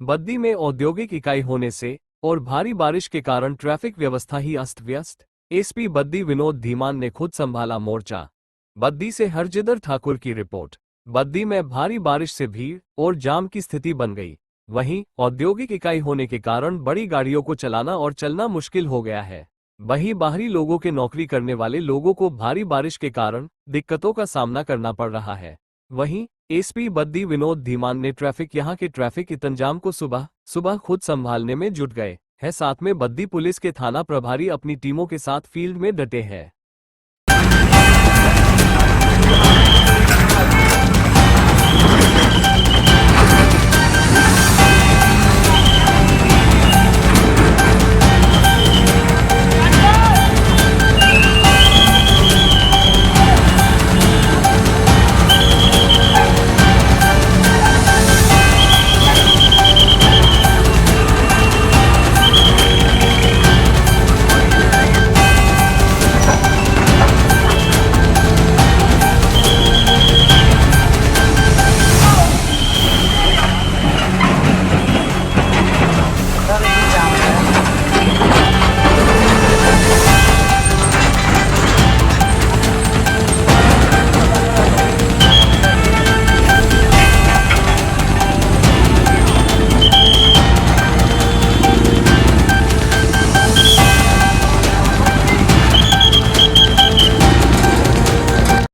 बद्दी में औद्योगिक इकाई होने से और भारी बारिश के कारण ट्रैफिक व्यवस्था ही अस्त व्यस्त। एसपी बद्दी विनोद धीमान ने खुद संभाला मोर्चा। बद्दी से हरजिदर ठाकुर की रिपोर्ट। बद्दी में भारी बारिश से भीड़ और जाम की स्थिति बन गई। वहीं औद्योगिक इकाई होने के कारण बड़ी गाड़ियों को चलाना और चलना मुश्किल हो गया है। वहीं बाहरी लोगों के नौकरी करने वाले लोगों को भारी बारिश के कारण दिक्कतों का सामना करना पड़ रहा है। वहीं एसपी बद्दी विनोद धीमान ने यहां के ट्रैफिक इंतजाम को सुबह सुबह खुद संभालने में जुट गए हैं। साथ में बद्दी पुलिस के थाना प्रभारी अपनी टीमों के साथ फील्ड में डटे हैं।